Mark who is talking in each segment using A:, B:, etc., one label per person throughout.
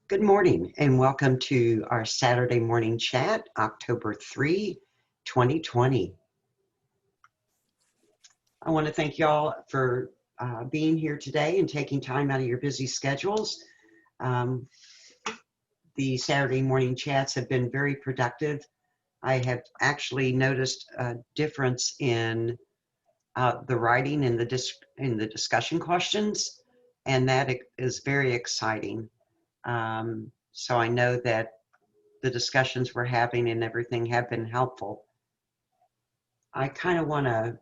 A: Good morning and welcome to our Saturday morning chat, October 3, 2020. I want to thank y'all for being here today and taking time out of your busy schedules. The Saturday morning chats have been very productive. I have actually noticed a difference in the writing and the discussion questions, and that is very exciting. So I know that the discussions we're having and everything have been helpful. I kind of want to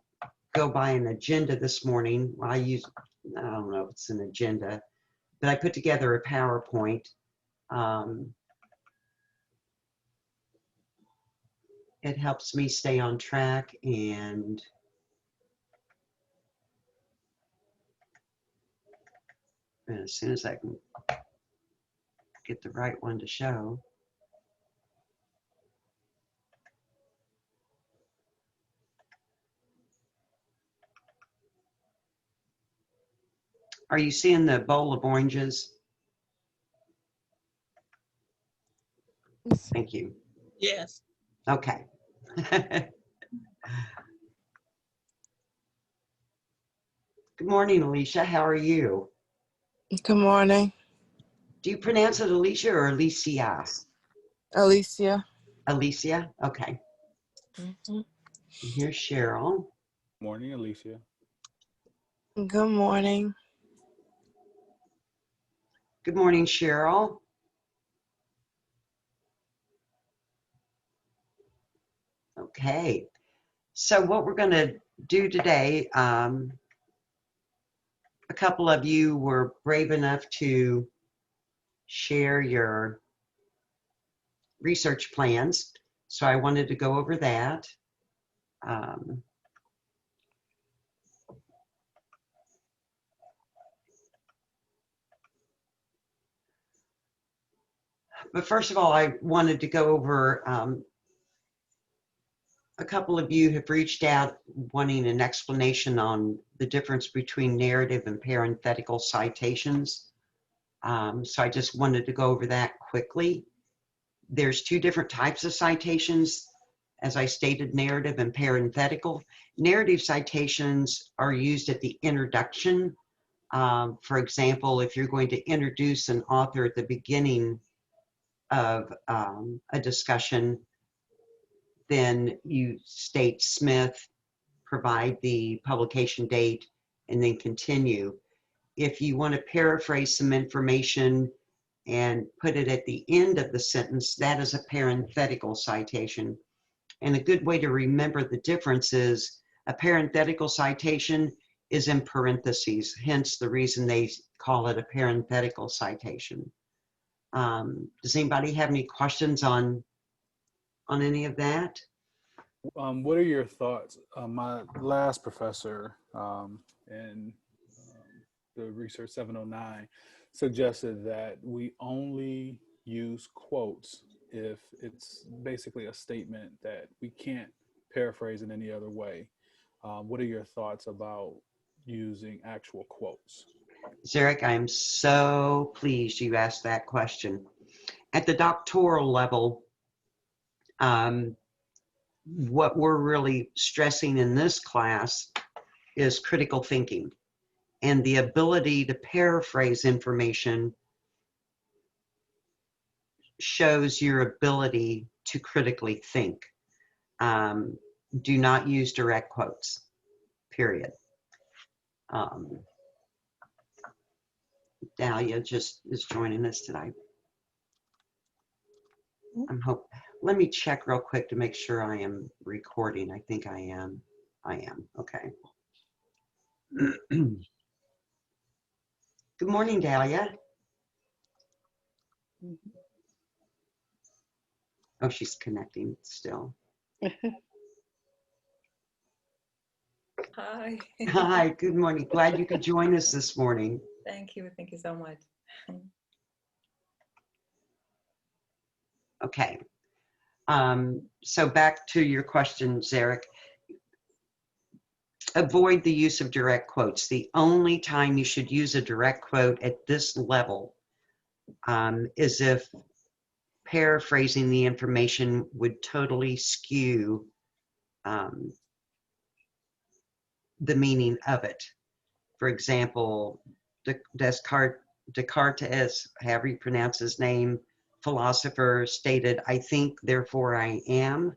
A: go by an agenda this morning. I don't know if it's an agenda, but I put together a PowerPoint. It helps me stay on track, and as soon as I can get the right one to show. Are you seeing the bowl of oranges? Thank you.
B: Yes.
A: Okay. Good morning, Alicia. How are you?
C: Good morning.
A: Do you pronounce it Alicia or Alicia?
C: Alicia.
A: Alicia? Okay.
C: Mm-hmm.
A: Here's Cheryl.
D: Morning, Alicia.
C: Good morning.
A: Good morning, Cheryl. Okay. So what we're going to do today, a couple of you were brave enough to share your research plans. So I wanted to go over that. But first of all, I wanted to go over, a couple of you have reached out wanting an explanation on the difference between narrative and parenthetical citations. So I just wanted to go over that quickly. There's two different types of citations, as I stated, narrative and parenthetical. Narrative citations are used at the introduction. For example, if you're going to introduce an author at the beginning of a discussion, then you state Smith, provide the publication date, and then continue. If you want to paraphrase some information and put it at the end of the sentence, that is a parenthetical citation. And a good way to remember the difference is a parenthetical citation is in parentheses, hence the reason they call it a parenthetical citation. Does anybody have any questions on any of that?
D: What are your thoughts? My last professor in the Research 709 suggested that we only use quotes if it's basically a statement that we can't paraphrase in any other way. What are your thoughts about using actual quotes?
A: Zarek, I'm so pleased you asked that question. At the doctoral level, what we're really stressing in this class is critical thinking and the ability to paraphrase information shows your ability to critically think. Do not use direct quotes, period. Dahlia just is joining us today. Let me check real quick to make sure I am recording. I think I am. I am. Okay. Good morning, Dahlia. Oh, she's connecting still.
E: Hi.
A: Hi, good morning. Glad you could join us this morning.
E: Thank you. Thank you so much.
A: Okay. So back to your question, Zarek. Avoid the use of direct quotes. The only time you should use a direct quote at this level is if paraphrasing the information would totally skew um, the meaning of it. For example, Descartes, however you pronounce his name, philosopher, stated, "I think, therefore I am."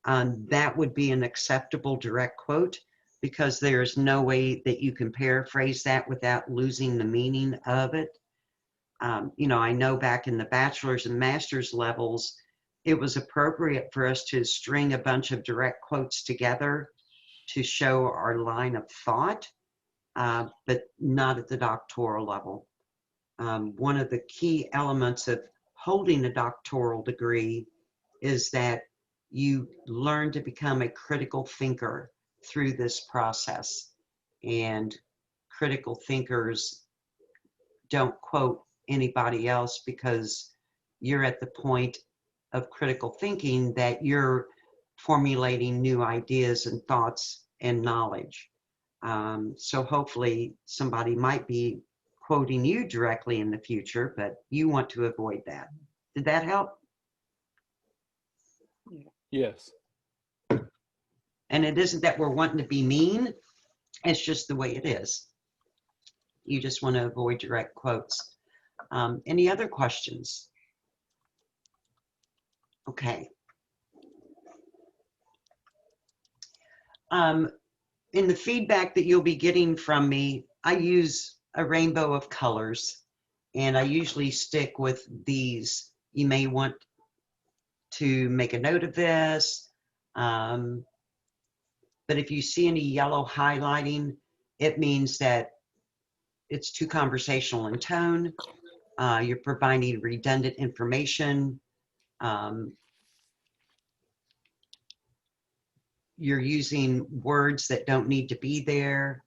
A: That would be an acceptable direct quote because there's no way that you can paraphrase that without losing the meaning of it. I know back in the bachelor's and master's levels, it was appropriate for us to string a bunch of direct quotes together to show our line of thought, but not at the doctoral level. One of the key elements of holding a doctoral degree is that you learn to become a critical thinker through this process. And critical thinkers don't quote anybody else because you're at the point of critical thinking that you're formulating new ideas and thoughts and knowledge. So hopefully somebody might be quoting you directly in the future, but you want to avoid that. Did that help?
D: Yes.
A: And it isn't that we're wanting to be mean, it's just the way it is. You just want to avoid direct quotes. Any other questions? Okay. In the feedback that you'll be getting from me, I use a rainbow of colors, and I usually stick with these. You may want to make a note of this, but if you see any yellow highlighting, it means that it's too conversational in tone. You're providing redundant information. You're using words that don't need to be there.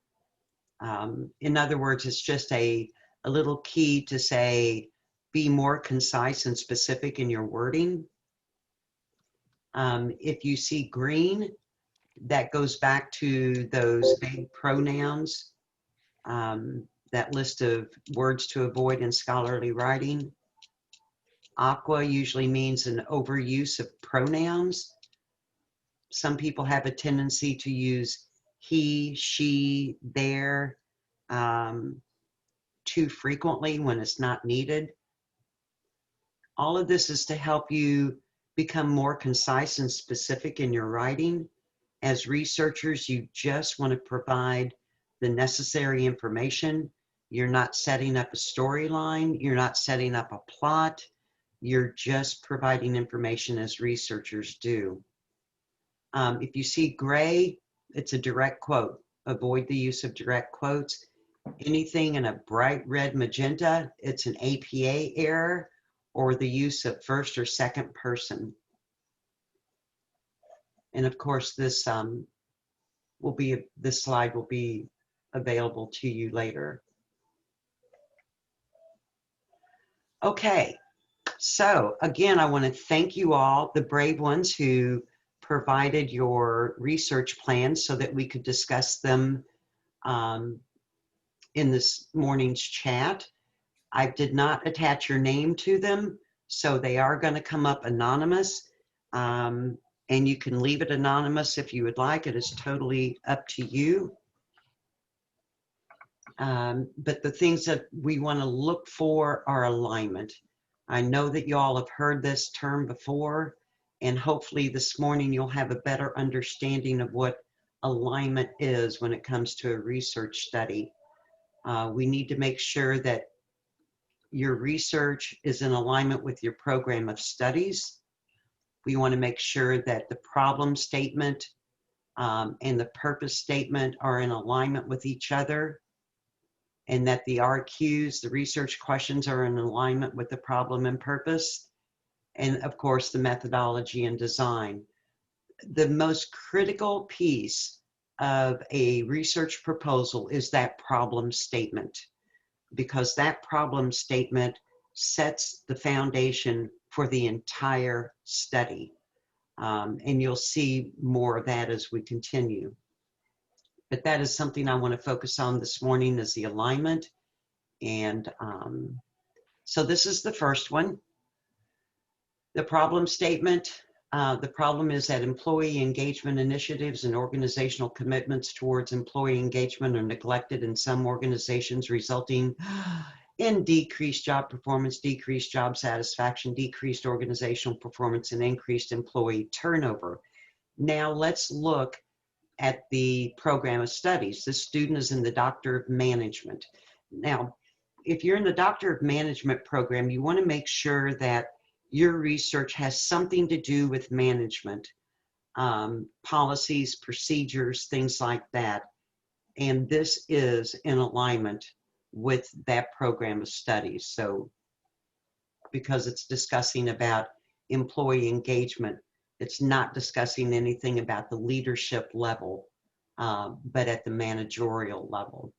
A: In other words, it's just a little key to say, be more concise and specific in your wording. If you see green, that goes back to those vague pronouns, that list of words to avoid in scholarly writing. Aqua usually means an overuse of pronouns. Some people have a tendency to use he, she, their too frequently when it's not needed. All of this is to help you become more concise and specific in your writing. As researchers, you just want to provide the necessary information. You're not setting up a storyline. You're not setting up a plot. You're just providing information as researchers do. If you see gray, it's a direct quote. Avoid the use of direct quotes. Anything in a bright red magenta, it's an APA error or the use of first or second person. And of course, this slide will be available to you later. Okay, so again, I want to thank you all, the brave ones who provided your research plans so that we could discuss them in this morning's chat. I did not attach your name to them, so they are going to come up anonymous. And you can leave it anonymous if you would like. It is totally up to you. But the things that we want to look for are alignment. I know that you all have heard this term before, and hopefully this morning you'll have a better understanding of what alignment is when it comes to a research study. We need to make sure that your research is in alignment with your program of studies. We want to make sure that the problem statement and the purpose statement are in alignment with each other, and that the RQs, the research questions, are in alignment with the problem and purpose, and of course the methodology and design. The most critical piece of a research proposal is that problem statement, because that problem statement sets the foundation for the entire study. And you'll see more of that as we continue. But that is something I want to focus on this morning, is the alignment. And So this is the first one. The problem statement. The problem is that employee engagement initiatives and organizational commitments towards employee engagement are neglected in some organizations, resulting in decreased job performance, decreased job satisfaction, decreased organizational performance, and increased employee turnover. Now let's look at the program of studies. This student is in the Doctor of Management. Now, if you're in the Doctor of Management program, you want to make sure that your research has something to do with management, policies, procedures, things like that. And this is in alignment with that program of studies. So because it's discussing about employee engagement, it's not discussing anything about the leadership level, but at the managerial level.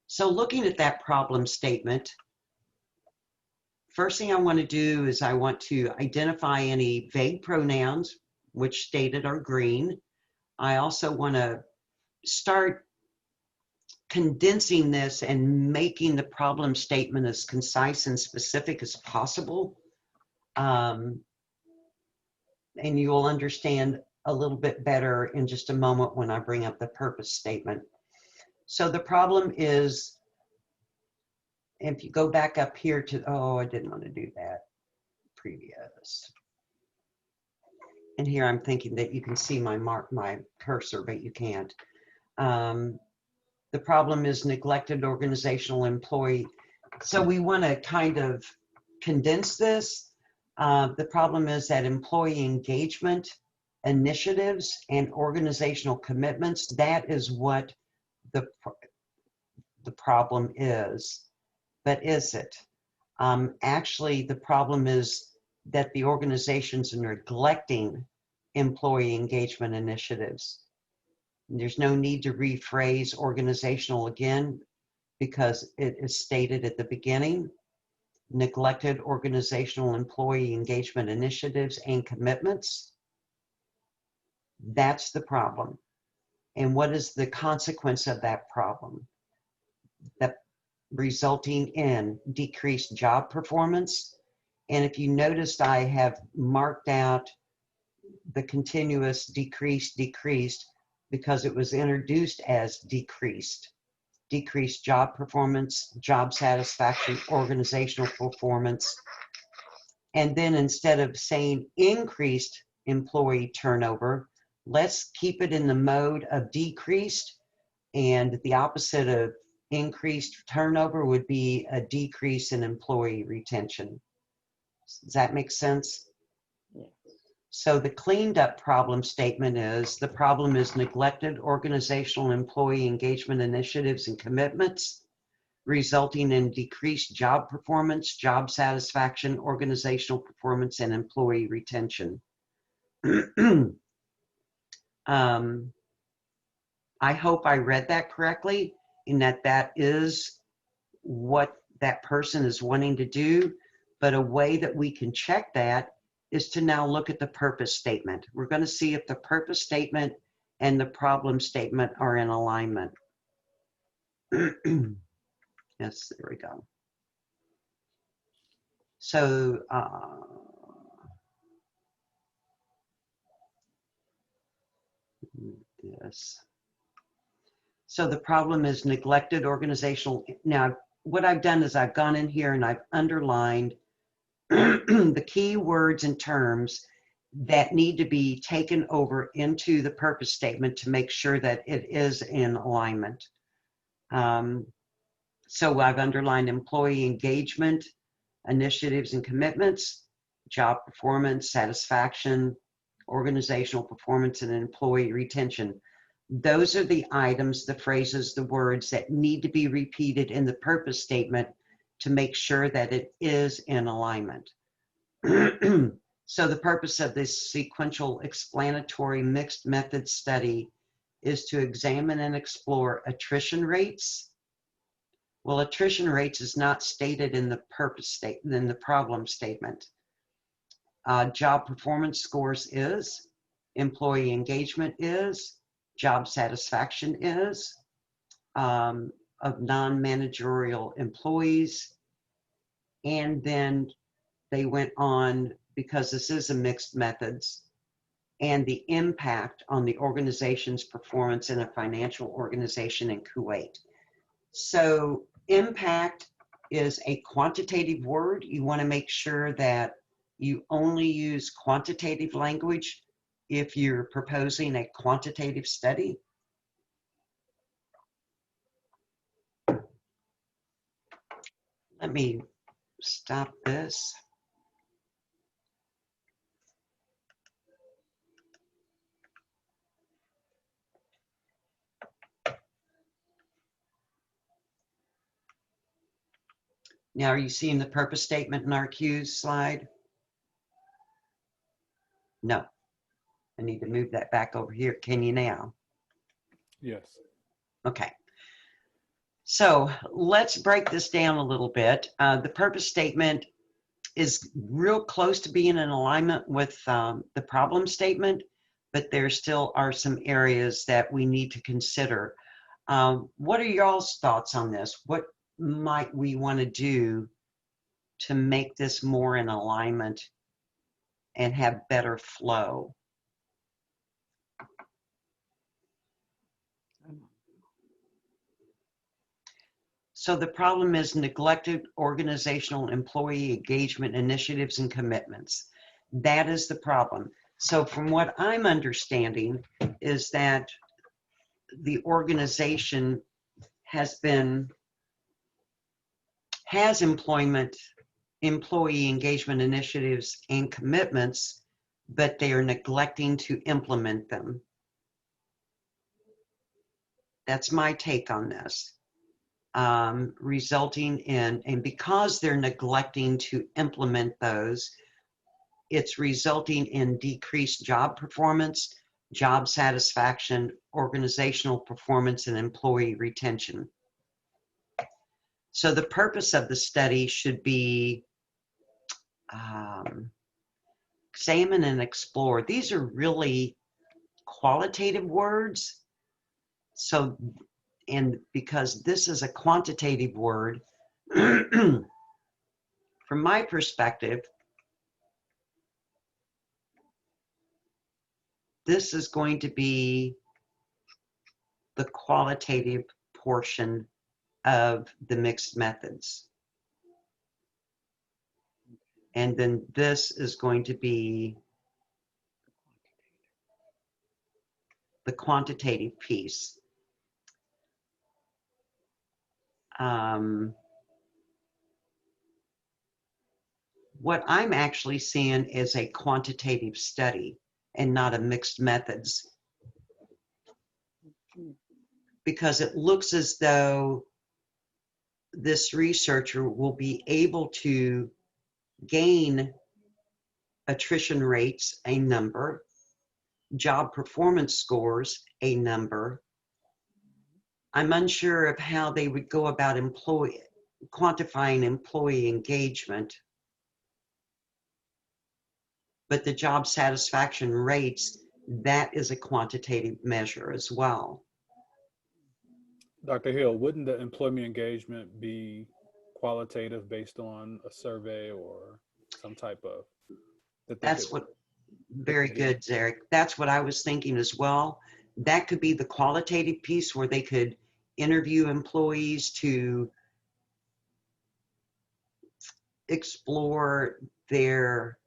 A: So looking at that problem statement, first thing I want to do is I want to identify any vague pronouns, which stated are green. I also want to start condensing this and making the problem statement as concise and specific as possible. And you'll understand a little bit better in just a moment when I bring up the purpose statement. So the problem is, if you go back up here to, oh, I didn't want to do that, previous. And here I'm thinking that you can see my cursor, but you can't. The problem is neglected organizational employee. So we want to kind of condense this. The problem is that employee engagement initiatives and organizational commitments, that is what the problem is. But is it? Actually, the problem is that the organizations are neglecting employee engagement initiatives. There's no need to rephrase organizational again because it is stated at the beginning. Neglected organizational employee engagement initiatives and commitments. That's the problem. And what is the consequence of that problem? That resulting in decreased job performance. And if you noticed, I have marked out the continuous decreased because it was introduced as decreased job performance, job satisfaction, organizational performance. And then instead of saying increased employee turnover, let's keep it in the mode of decreased, and the opposite of increased turnover would be a decrease in employee retention. Does that make sense?
B: Yeah.
A: So the cleaned up problem statement is, the problem is neglected organizational employee engagement initiatives and commitments, resulting in decreased job performance, job satisfaction, organizational performance, and employee retention. I hope I read that correctly, in that is what that person is wanting to do. But a way that we can check that is to now look at the purpose statement. We're going to see if the purpose statement and the problem statement are in alignment. Yes, there we go. So, yes. So the problem is neglected organizational. Now, what I've done is I've gone in here and I've underlined the key words and terms that need to be taken over into the purpose statement to make sure that it is in alignment. So I've underlined employee engagement, initiatives and commitments, job performance, satisfaction, organizational performance, and employee retention. Those are the items, the phrases, the words that need to be repeated in the purpose statement to make sure that it is in alignment. So the purpose of this sequential explanatory mixed method study is to examine and explore attrition rates. Well, attrition rates is not stated in the purpose statement, in the problem statement. Job performance scores is, employee engagement is, job satisfaction is, of non-managerial employees, And then they went on, because this is a mixed methods, and the impact on the organization's performance in a financial organization in Kuwait. So impact is a quantitative word. You want to make sure that you only use quantitative language if you're proposing a quantitative study. Let me stop this. Now, are you seeing the purpose statement in our Q's slide? No. I need to move that back over here. Can you now?
D: Yes.
A: Okay. So let's break this down a little bit. The purpose statement is real close to being in alignment with the problem statement, but there still are some areas that we need to consider. What are y'all's thoughts on this? What might we want to do to make this more in alignment and have better flow? So the problem is neglected organizational employee engagement initiatives and commitments. That is the problem. So from what I'm understanding is that the organization has employee engagement initiatives and commitments, but they are neglecting to implement them. That's my take on this. Resulting in, and because they're neglecting to implement those, it's resulting in decreased job performance, job satisfaction, organizational performance, and employee retention. So the purpose of the study should be examine and explore. These are really qualitative words. So, and because this is a quantitative word, from my perspective, this is going to be the qualitative portion of the mixed methods. And then this is going to be the quantitative piece. What I'm actually seeing is a quantitative study and not a mixed methods, because it looks as though this researcher will be able to gain attrition rates, a number, job performance scores, a number. I'm unsure of how they would go about quantifying employee engagement, but the job satisfaction rates, that is a quantitative measure as well.
D: Dr. Hill, wouldn't the employment engagement be qualitative based on a survey or some type of
A: That's what, very good, Zarek. That's what I was thinking as well. That could be the qualitative piece where they could interview employees to explore their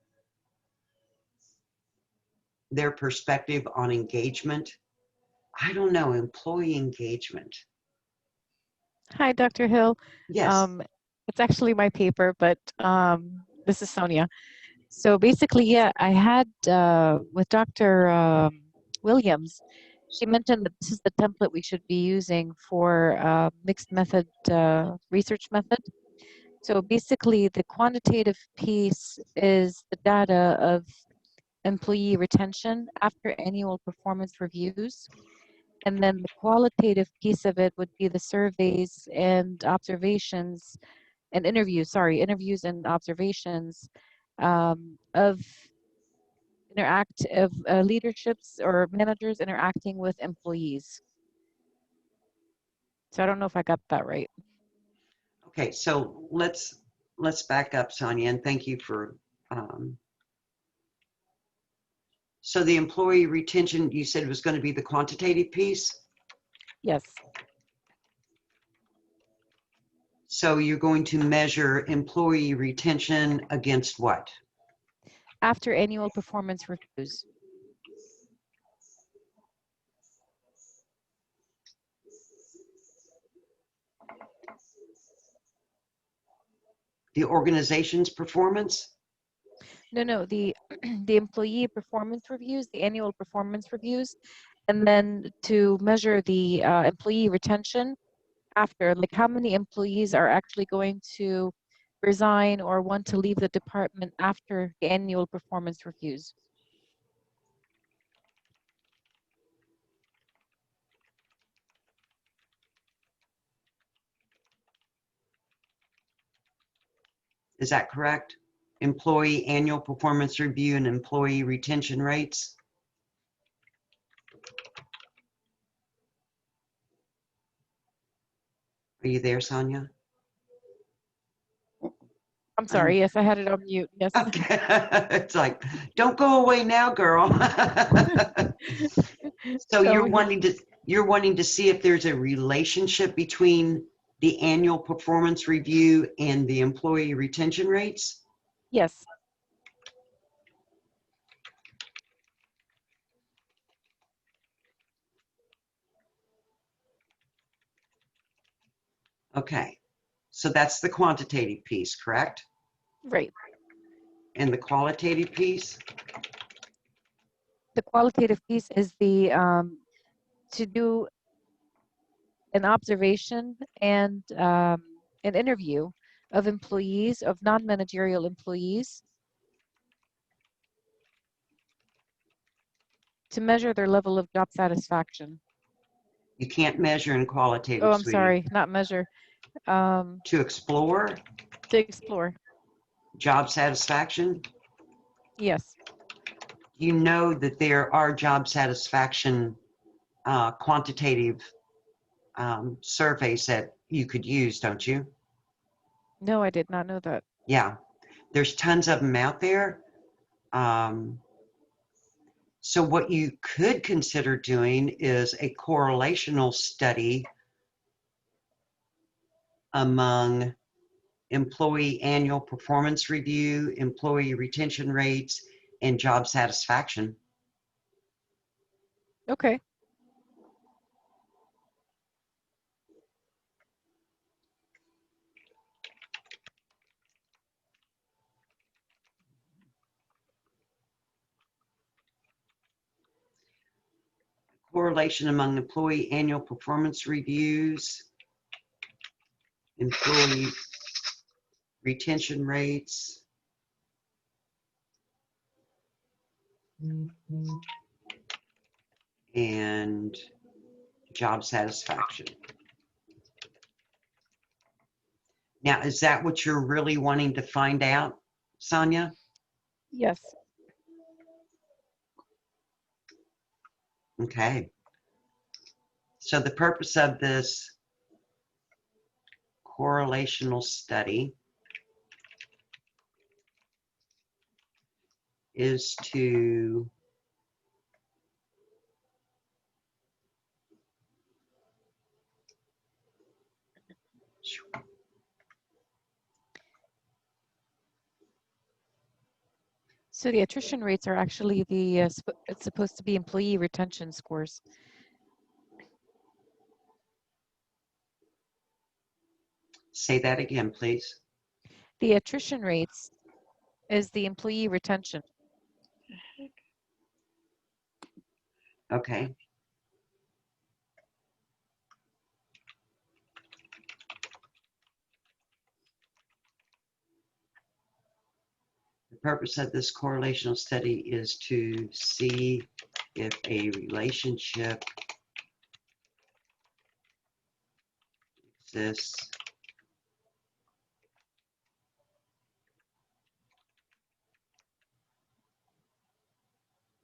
A: perspective on engagement. I don't know, employee engagement.
B: Hi, Dr. Hill.
A: Yes.
B: It's actually my paper, but this is Sonia. So basically, yeah, I had with Dr. Williams, she mentioned that this is the template we should be using for mixed method research method. So basically, the quantitative piece is the data of employee retention after annual performance reviews. And then the qualitative piece of it would be the surveys and observations and interviews and observations of leaderships or managers interacting with employees. So I don't know if I got that right.
A: Okay, so let's let's back up, Sonia, and thank you for, so the employee retention, you said was going to be the quantitative piece?
B: Yes.
A: So you're going to measure employee retention against what?
B: After annual performance reviews.
A: The organization's performance?
B: No, the the employee performance reviews, the annual performance reviews, and then to measure the employee retention after, like how many employees are actually going to resign or want to leave the department after the annual performance reviews.
A: Is that correct? Employee annual performance review and employee retention rates? Are you there, Sonia?
B: I'm sorry, yes, I had it on mute, yes.
A: Okay. It's like, don't go away now, girl. So
B: So,
A: you're wanting to see if there's a relationship between the annual performance review and the employee retention rates?
B: yes,
A: Okay. So that's the quantitative piece, correct?
B: right.
A: And the qualitative piece?
B: The qualitative piece is the to do an observation and an interview of employees, of non-managerial employees, to measure their level of job satisfaction.
A: You can't measure in qualitative,
B: Oh, I'm
A: sweetie.
B: sorry, not measure. To
A: To explore
B: explore.
A: job satisfaction,
B: Yes.
A: you know that there are job satisfaction quantitative surveys that you could use, don't you?
B: No, I did not know that.
A: Yeah, there's tons of them out there. So what you could consider doing is a correlational study among employee annual performance review, employee retention rates, and job satisfaction.
B: Okay.
A: Correlation among employee annual performance reviews, employee retention rates, and job satisfaction. Now, is that what you're really wanting to find out, Sonia?
B: Yes.
A: Okay. So the purpose of this correlational study is to
B: So the attrition rates are actually the, it's supposed to be employee retention scores.
A: say that again, please.
B: The attrition rates is the employee retention.
A: Okay. The purpose of this correlational study is to see if a relationship exists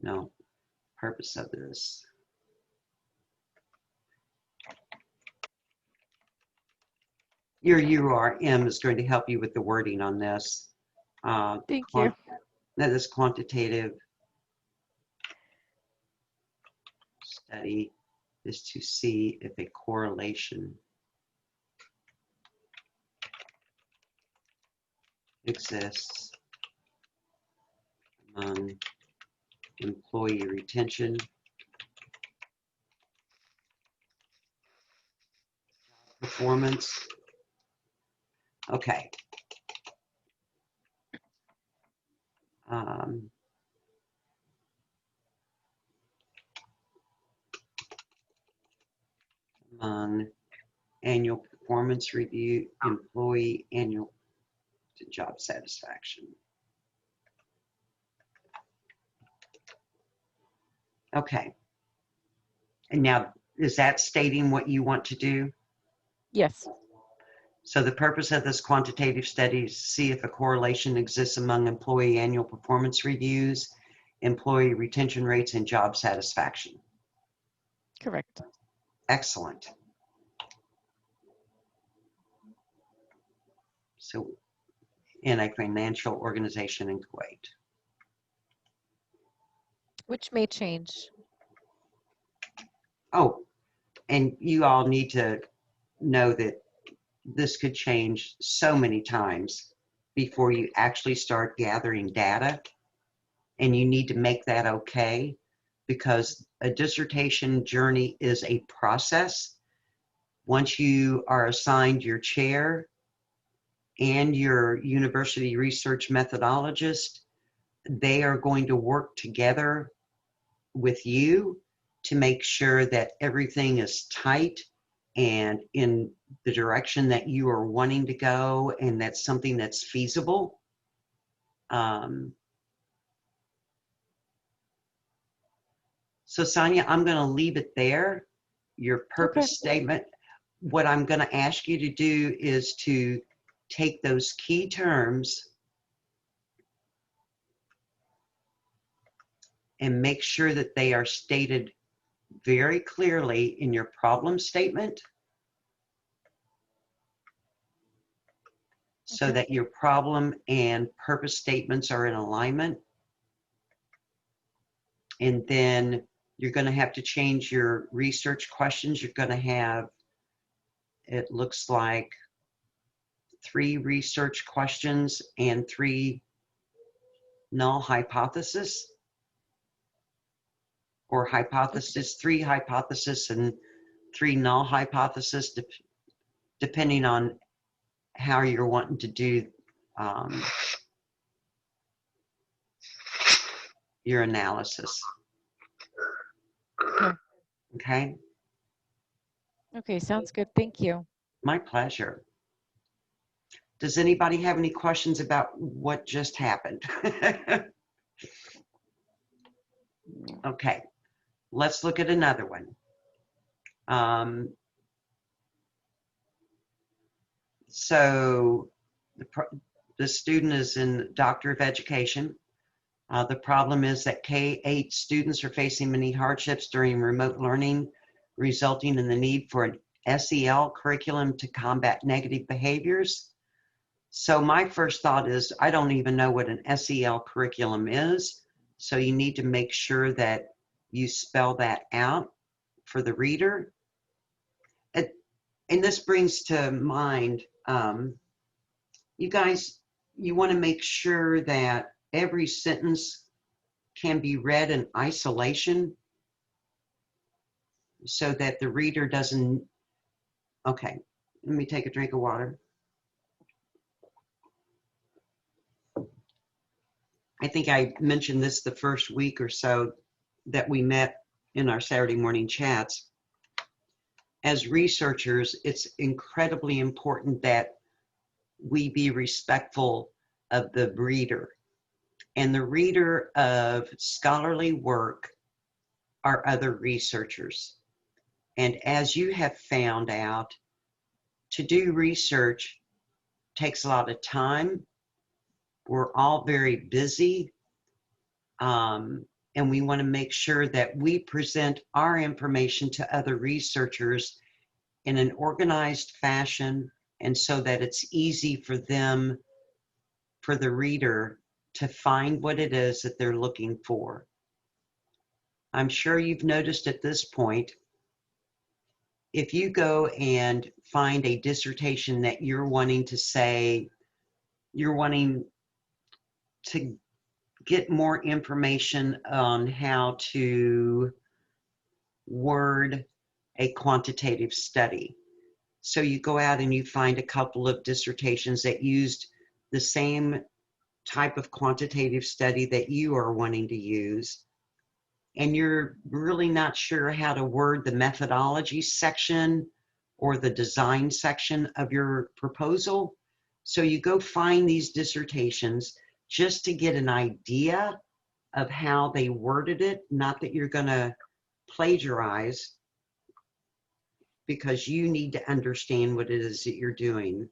A: no purpose of this your URM is going to help you with the wording on this.
B: Thank you.
A: That is quantitative study is to see if a correlation exists among employee retention, performance. Okay. Among annual performance review, employee annual job satisfaction. Okay. And now, is that stating what you want to do?
B: Yes.
A: So the purpose of this quantitative study is to see if a correlation exists among employee annual performance reviews, employee retention rates, and job satisfaction.
B: Correct.
A: Excellent. So in a financial organization in Kuwait.
B: Which may change.
A: Oh, and you all need to know that this could change so many times before you actually start gathering data. And you need to make that okay, because a dissertation journey is a process. Once you are assigned your chair and your university research methodologist, they are going to work together with you to make sure that everything is tight and in the direction that you are wanting to go, and that's something that's feasible. So Sonia, I'm going to leave it there. Your purpose statement. What I'm going to ask you to do is to take those key terms and make sure that they are stated very clearly in your problem statement, so that your problem and purpose statements are in alignment. And then you're going to have to change your research questions. You're going to have, it looks like, 3 research questions and 3 null hypotheses, or hypothesis, 3 hypotheses and 3 null hypotheses, depending on how you're wanting to do your analysis.
B: Okay.
A: Okay.
B: Okay, sounds good. Thank you.
A: My pleasure. Does anybody have any questions about what just happened? Okay, let's look at another one. So the student is in Doctor of Education. The problem is that K-8 students are facing many hardships during remote learning, resulting in the need for an SEL curriculum to combat negative behaviors. So my first thought is, I don't even know what an SEL curriculum is. So you need to make sure that you spell that out for the reader. And this brings to mind, you guys, you want to make sure that every sentence can be read in isolation so that the reader doesn't, okay, let me take a drink of water. I think I mentioned this the first week or so that we met in our Saturday morning chats. As researchers, it's incredibly important that we be respectful of the reader. And the reader of scholarly work are other researchers. And as you have found out, to do research takes a lot of time. We're all very busy. And we want to make sure that we present our information to other researchers in an organized fashion and so that it's easy for them, for the reader, to find what it is that they're looking for. I'm sure you've noticed at this point, if you go and find a dissertation that you're wanting to say, you're wanting to get more information on how to word a quantitative study. So you go out and you find a couple of dissertations that used the same type of quantitative study that you are wanting to use, and you're really not sure how to word the methodology section or the design section of your proposal. So you go find these dissertations just to get an idea of how they worded it, not that you're going to plagiarize, because you need to understand what it is that you're doing.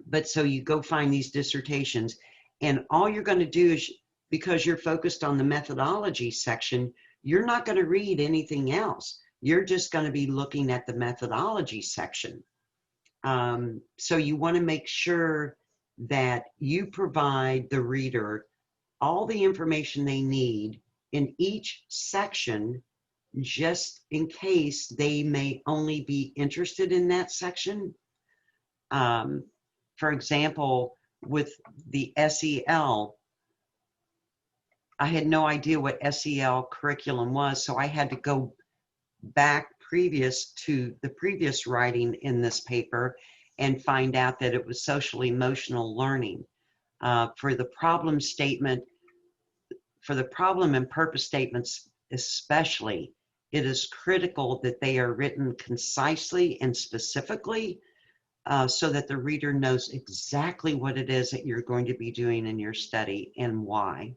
A: But so you go find these dissertations, and all you're going to do is, because you're focused on the methodology section, you're not going to read anything else. You're just going to be looking at the methodology section. So you want to make sure that you provide the reader all the information they need in each section, just in case they may only be interested in that section. For example, with the SEL, I had no idea what SEL curriculum was, so I had to go back previous to the previous writing in this paper and find out that it was social emotional learning. For the problem statement, for the problem and purpose statements especially, it is critical that they are written concisely and specifically, so that the reader knows exactly what it is that you're going to be doing in your study and why.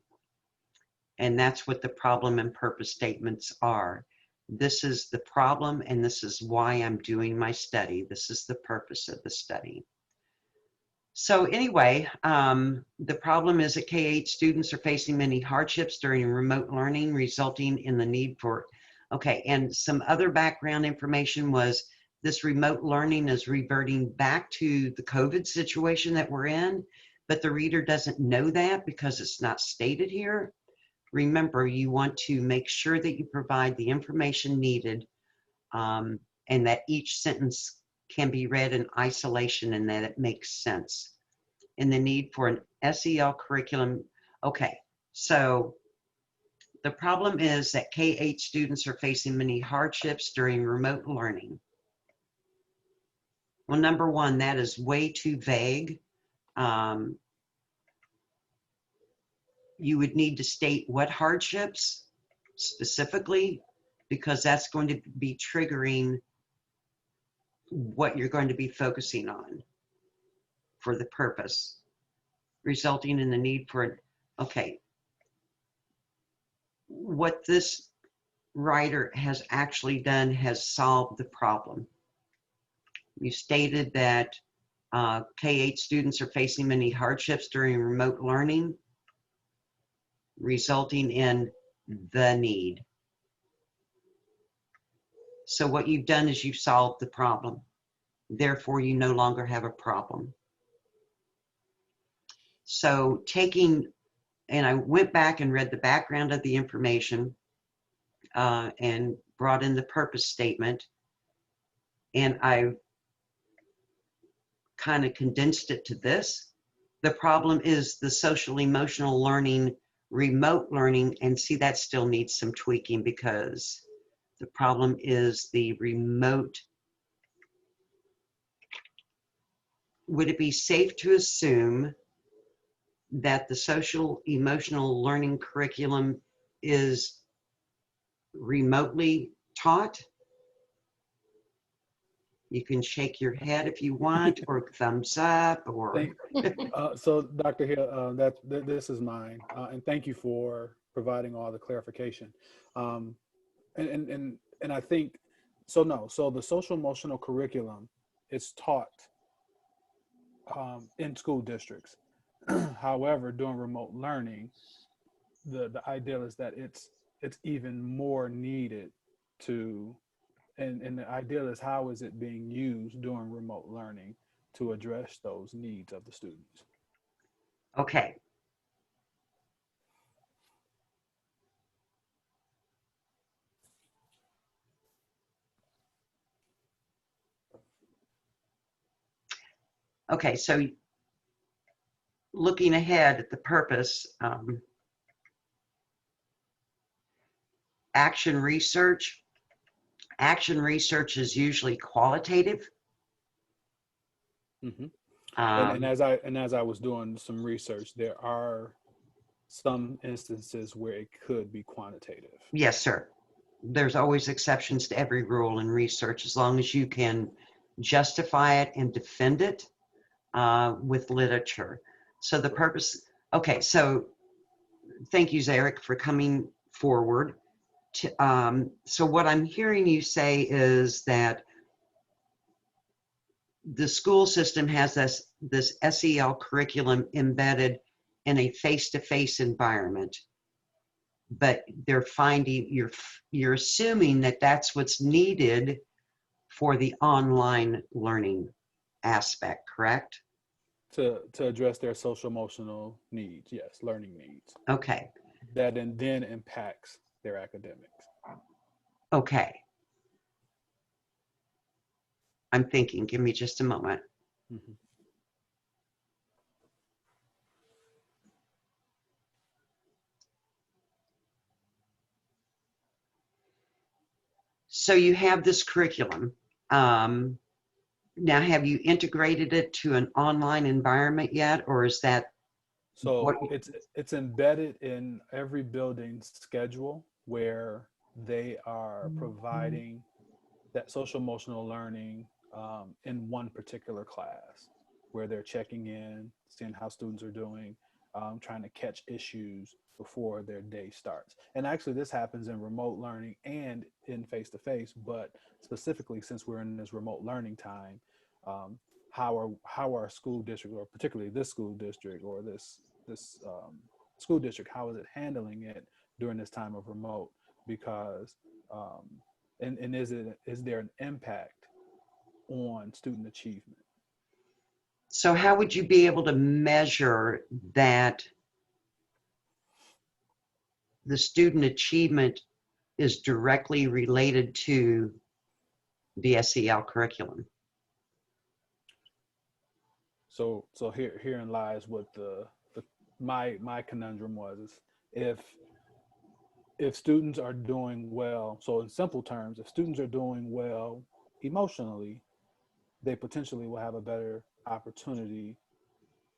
A: And that's what the problem and purpose statements are. This is the problem, and this is why I'm doing my study. This is the purpose of the study. So anyway, the problem is that K-8 students are facing many hardships during remote learning, resulting in the need for, okay, and some other background information was this remote learning is reverting back to the COVID situation that we're in, but the reader doesn't know that because it's not stated here. Remember, you want to make sure that you provide the information needed, and that each sentence can be read in isolation and that it makes sense. And the need for an SEL curriculum. Okay, so the problem is that K-8 students are facing many hardships during remote learning. Well, number one, that is way too vague. You would need to state what hardships specifically, because that's going to be triggering what you're going to be focusing on for the purpose, resulting in the need for, okay, what this writer has actually done has solved the problem. You stated that K-8 students are facing many hardships during remote learning, resulting in the need. So what you've done is you've solved the problem. Therefore, you no longer have a problem. So taking, and I went back and read the background of the information and brought in the purpose statement, and I kind of condensed it to this. The problem is the social emotional learning, remote learning, and see, that still needs some tweaking because the problem is the remote. Would it be safe to assume that the social emotional learning curriculum is remotely taught? You can shake your head if you want, or thumbs up, or.
D: So Dr. Hill, this is mine, and thank you for providing all the clarification. And I think, so no, so the social emotional curriculum is taught in school districts. However, during remote learning, the ideal is that it's even more needed to and the ideal is, how is it being used during remote learning to address those needs of the students?
A: Okay. Okay, so looking ahead at the purpose, action research. Action research is usually qualitative.
D: Hmm.
A: Um,
D: And as I was doing some research, there are some instances where it could be quantitative.
A: yes, sir. There's always exceptions to every rule in research as long as you can justify it and defend it with literature. So the purpose, okay, so thank you, Zarek, for coming forward. So what I'm hearing you say is that the school system has this SEL curriculum embedded in a face-to-face environment, but they're finding, you're assuming that that's what's needed for the online learning aspect, correct?
D: To address their social emotional needs, yes, learning needs,
A: Okay,
D: that then impacts their academics.
A: okay. I'm thinking, give me just a moment.
D: Mhm.
A: So you have this curriculum. Now, have you integrated it to an online environment yet, or is that what?
D: So it's embedded in every building's schedule, where they are providing that social emotional learning in one particular class, where they're checking in, seeing how students are doing, trying to catch issues before their day starts. And actually, this happens in remote learning and in face-to-face, but specifically, since we're in this remote learning time, um, how our school district, or particularly this school district, or this school district, how is it handling it during this time of remote? Because and is there an impact on student achievement?
A: So how would you be able to measure that the student achievement is directly related to the SEL curriculum?
D: So herein lies what my conundrum was, is if students are doing well. So in simple terms, if students are doing well emotionally, they potentially will have a better opportunity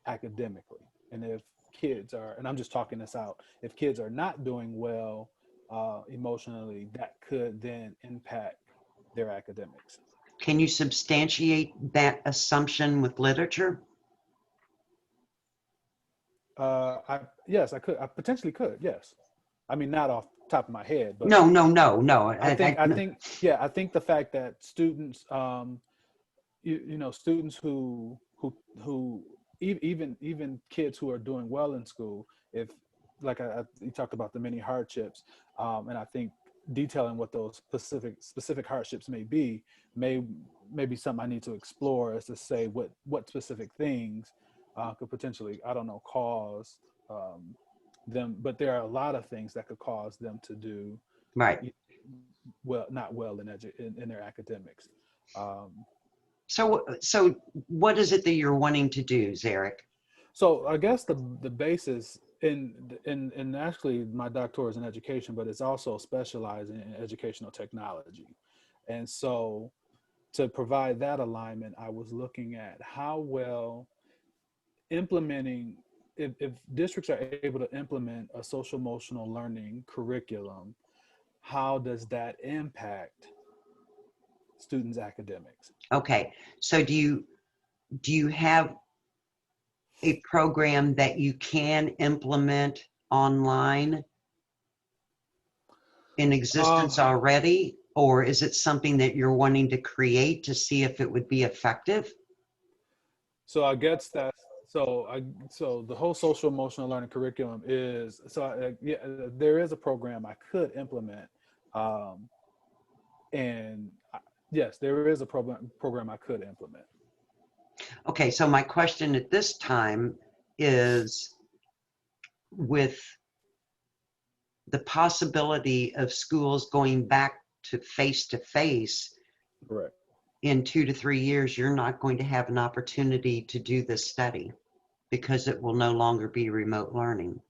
D: academically. And if kids are, and I'm just talking this out, if kids are not doing well emotionally, that could then impact their academics.
A: Can you substantiate that assumption with literature?
D: Yes, I could. I potentially could. Yes, I mean, not off the top of my head, but
A: No, no, no, no.
D: yeah, I think the fact that students, students who even kids who are doing well in school, if like you talked about the many hardships, and I think detailing what those specific hardships may may be something I need to explore, as to say what specific things could potentially, I don't know, cause them. But there are a lot of things that could cause them to do
A: Right.
D: well, not well in their academics.
A: So what is it that you're wanting to do, Zarek?
D: So I guess the basis in actually, my doctoral is in education, but it's also specializing in educational technology. And so to provide that alignment, I was looking at how well implementing, if districts are able to implement a social emotional learning curriculum, how does that impact students' academics?
A: Okay. So do you have a program that you can implement online in
D: Um,
A: existence already, or is it something that you're wanting to create to see if it would be effective?
D: So I guess that so the whole social emotional learning curriculum is, there is a program I could implement, and Yes, there is a program I could implement.
A: Okay, so my question at this time is, with the possibility of schools going back to face
D: Correct.
A: in 2 to 3 years, you're not going to have an opportunity to do this study because it will no longer be remote learning.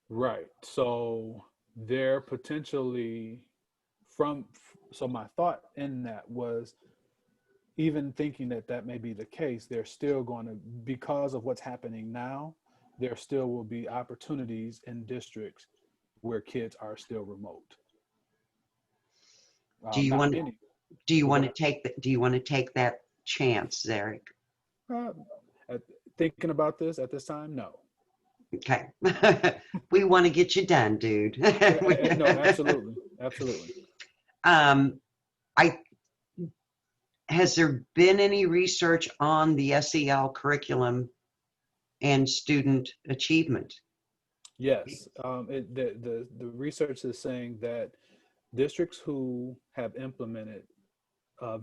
D: Right. So they're potentially so my thought in that was, even thinking that that may be the case, they're still going to, because of what's happening now, there still will be opportunities in districts where kids are still remote.
A: Do you
D: Not
A: want
D: many.
A: do you
D: Go
A: want to
D: ahead.
A: take that do you want to take that chance, Zarek?
D: Uh, Thinking about this at this time, no.
A: Okay. We want to get you done, dude.
D: No, absolutely, absolutely.
A: Um, I has there been any research on the SEL curriculum and student achievement?
D: Yes, the research is saying that districts who have implemented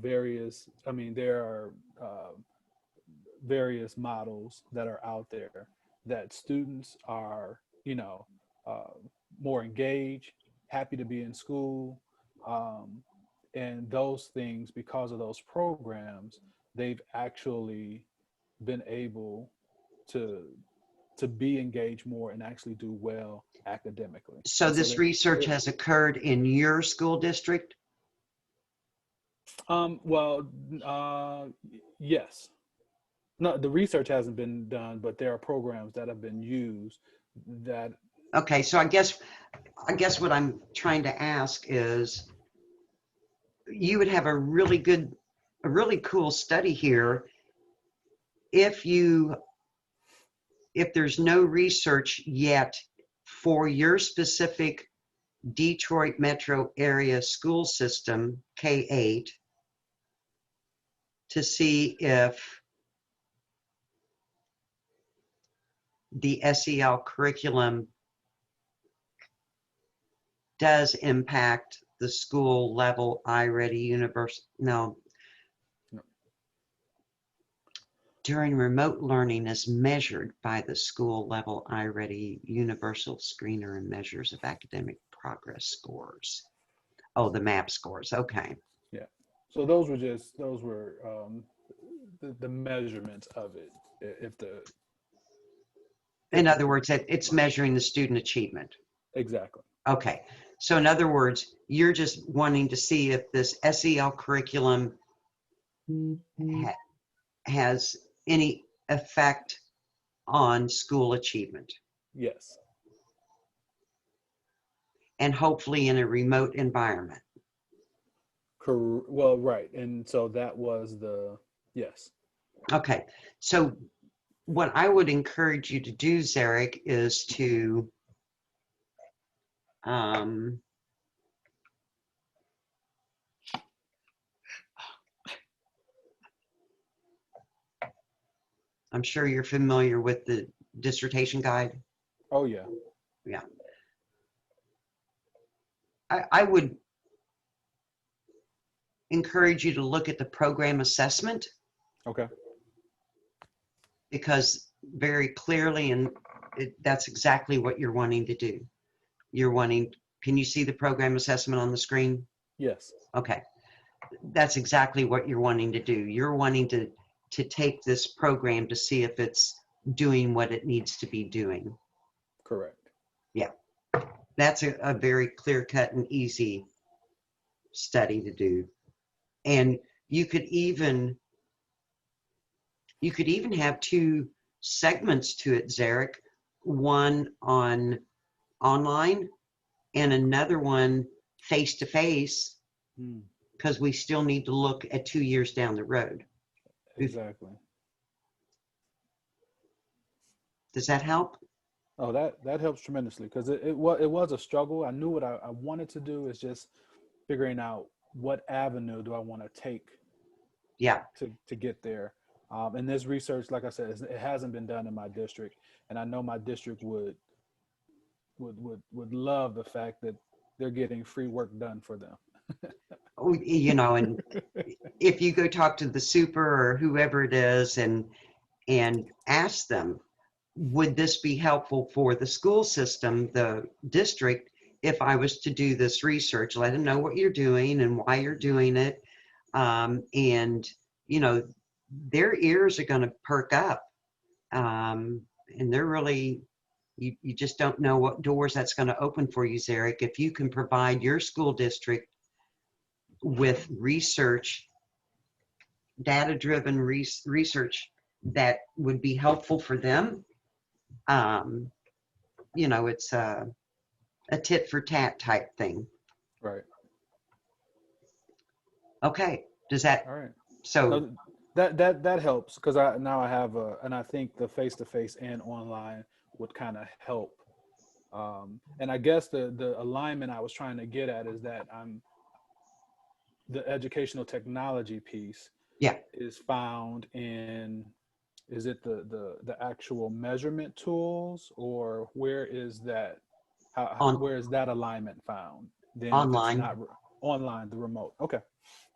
D: various, I mean, there are various models that are out there that students are, uh, more engaged, happy to be in school, um, and those things, because of those programs, they've actually been able to be engaged more and actually do well academically.
A: So
D: And so
A: this research
D: they're
A: has occurred in your school district?
D: well, yes. No, the research hasn't been done, but there are programs that have been used that,
A: Okay, so I guess what I'm trying to ask is, you would have a really cool study here if there's no research yet for your specific Detroit metro area school system, K-8, to see if the SEL curriculum does impact the school level iReady universe. No,
D: no,
A: during remote learning is measured by the school level iReady universal screener and measures of academic progress scores. Oh, the MAP scores. Okay.
D: yeah. So those were the measurements of it. If the
A: In
D: if the
A: other words, it's
D: right,
A: measuring the student achievement.
D: exactly.
A: Okay. So in other words, you're just wanting to see if this SEL curriculum ha- has any effect on school achievement,
D: Yes.
A: and hopefully in a remote environment.
D: Well, right. And so that was the yes.
A: Okay. So what I would encourage you to do, Zarek, is to um, I'm sure you're familiar with the dissertation guide.
D: Oh yeah.
A: Yeah. I would encourage you to look at the program assessment,
D: Okay.
A: because very clearly, and that's exactly what you're wanting to do. You're wanting, can you see the program assessment on the screen?
D: Yes.
A: Okay. That's exactly what you're wanting to do. You're wanting to take this program to see if it's doing what it needs to be doing.
D: Correct.
A: Yeah. That's a very clear cut and easy study to do. And you could even have two segments to it, Zarek, one on online and another one face to face,
D: Hmm.
A: because we still need to look at 2 years down the road.
D: Exactly.
A: Does that help?
D: Oh, that helps tremendously, because it was a struggle. I knew what I wanted to do, is just figuring out what avenue do I want to take
A: Yeah.
D: to get there. And this research, like I said, it hasn't been done in my district, and I know my district would love the fact that they're getting free work done for them.
A: you know, and if you go talk to the super or whoever it is and ask them, would this be helpful for the school system, the district, if I was to do this research? Let them know what you're doing and why you're doing it. And, you know, their ears are going to perk up. And they're really, you just don't know what doors that's going to open for you, Zarek. If you can provide your school district with research, data-driven research that would be helpful for them, you know, it's a tit for tat type thing.
D: Right.
A: Okay. Does that,
D: All right.
A: so
D: No, that helps because I have and I think the face-to-face and online would kind of help. And I guess the alignment I was trying to get at is that the educational technology piece
A: yeah,
D: is found in, is it the actual measurement tools, or where is that, where is that alignment found then if it's
A: online.
D: not online, the remote? Okay.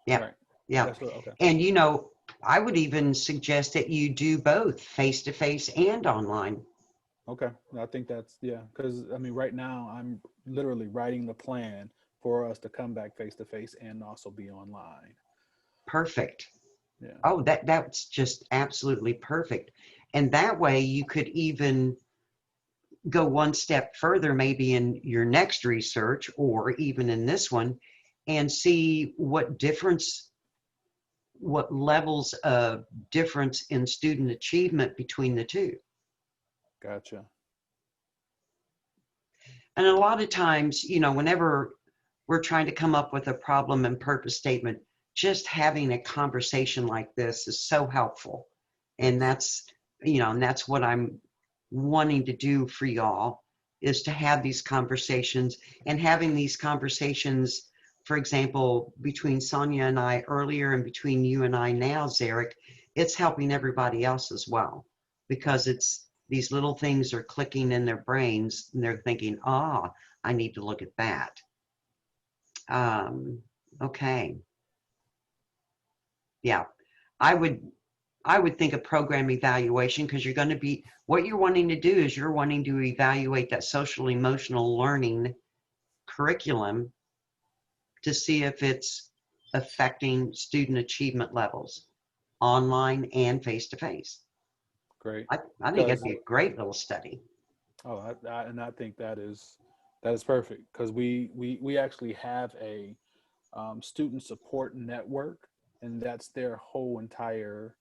A: Yeah.
D: All right.
A: Yeah.
D: That's what, okay.
A: And, you know, I would even suggest that you do both face-to-face and online.
D: Okay. I think that's, yeah, because I mean, right now I'm literally writing the plan for us to come back face to face and also be online.
A: Perfect.
D: Yeah.
A: Oh, that's just absolutely perfect. And that way you could even go one step further, maybe in your next research or even in this one, and see what difference, what levels of difference in student achievement between the two.
D: Gotcha.
A: And a lot of times, you know, whenever we're trying to come up with a problem and purpose statement, just having a conversation like this is so helpful. And that's, you know, and that's what I'm wanting to do for y'all, is to have these conversations. And having these conversations, for example, between Sonia and I earlier and between you and I now, Zarek, it's helping everybody else as well, because it's, these little things are clicking in their brains and they're thinking, ah, I need to look at that. Okay. Yeah, I would think of program evaluation, because you're going to be, what you're wanting to do is you're wanting to evaluate that social emotional learning curriculum to see if it's affecting student achievement levels online and face to face.
D: Great.
A: I think that'd be a great little study.
D: Oh, and I think that is perfect, because we actually have a student support network, and that's their whole entire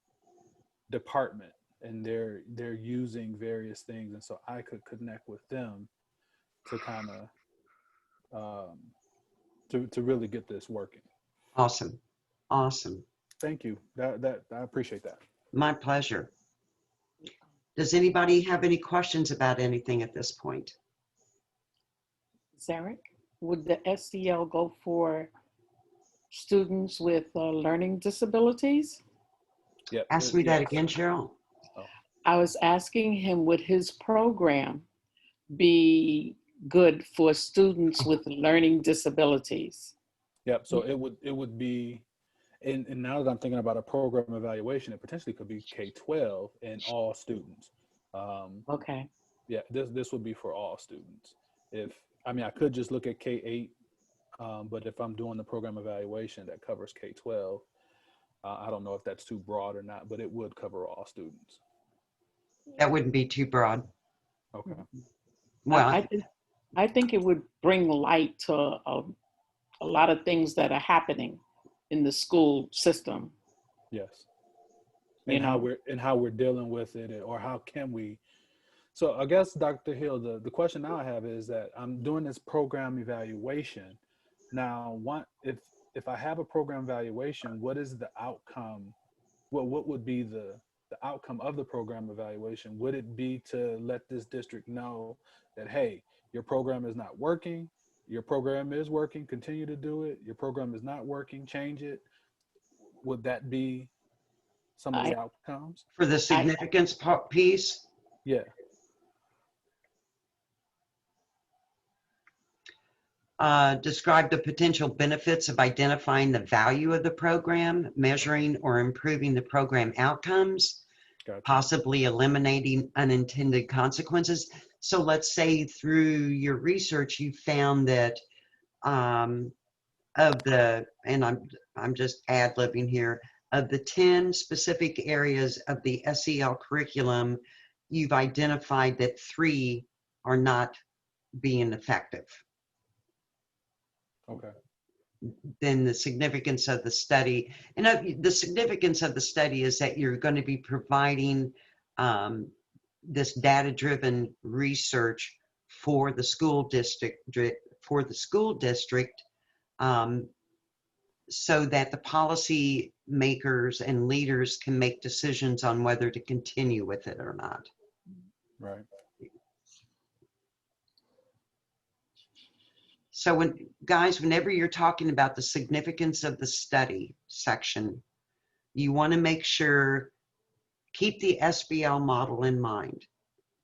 D: department, and they're using various things, and so I could connect with them to kind of to really get this working.
A: Awesome. Awesome.
D: Thank you. That I appreciate that.
A: My pleasure. Does anybody have any questions about anything at this point?
E: Zarek, would the SEL go for students with learning disabilities?
D: Yeah.
A: Ask me that again, Cheryl.
E: I was asking him, would his program be good for students with learning disabilities?
D: Yeah. So it would be, and now that I'm thinking about a program evaluation, it potentially could be K-12 and all students.
E: Okay.
D: Yeah, this would be for all students. I could just look at K-8, but if I'm doing the program evaluation that covers K-12, I don't know if that's too broad or not, but it would cover all students.
A: That wouldn't be too broad.
D: Okay.
A: Well,
E: I think it would bring light to a lot of things that are happening in the school system.
D: Yes.
E: You
D: And
E: know,
D: how we're dealing with it, or how can we. So I guess, Dr. Hill, the question now I have is that I'm doing this program evaluation. Now, if I have a program evaluation, what is the outcome? What would be the outcome of the program evaluation? Would it be to let this district know that, hey, your program is not working, your program is working, continue to do it, your program is not working, change it? Would that be some of the outcomes?
A: for the significance piece,
D: Yeah.
A: Describe the potential benefits of identifying the value of the program, measuring or improving the program outcomes,
D: Gotcha.
A: possibly eliminating unintended consequences. So let's say through your research, you found that of the, and I'm just ad-libbing here, of the 10 specific areas of the SEL curriculum, you've identified that 3 are not being effective.
D: Okay.
A: Then the significance of the study, and the significance of the study is that you're going to be providing this data-driven research for the school district, so that the policy makers and leaders can make decisions on whether to continue with it or not.
D: Right.
A: So whenever you're talking about the significance of the study section, you want to make sure, keep the SBL model in mind.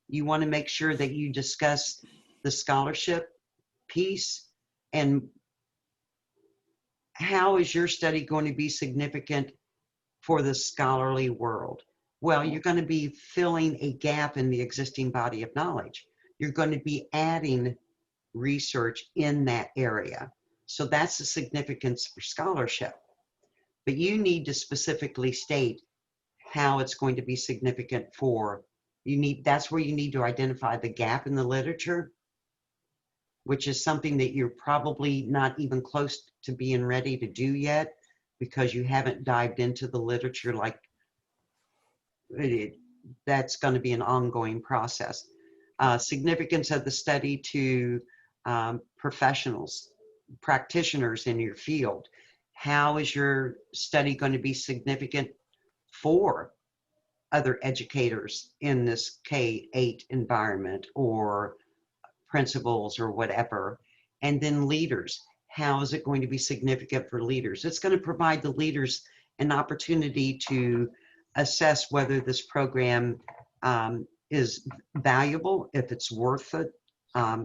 A: You want to make sure that you discuss the scholarship piece and how is your study going to be significant for the scholarly world? Well, you're going to be filling a gap in the existing body of knowledge. You're going to be adding research in that area. So that's the significance for scholarship. But you need to specifically state how it's going to be significant for, that's where you need to identify the gap in the literature, which is something that you're probably not even close to being ready to do yet because you haven't dived into the literature like that's going to be an ongoing process. Significance of the study to professionals, practitioners in your field. How is your study going to be significant for other educators in this K-8 environment or principals or whatever? And then leaders. How is it going to be significant for leaders? It's going to provide the leaders an opportunity to assess whether this program is valuable, if it's worth it,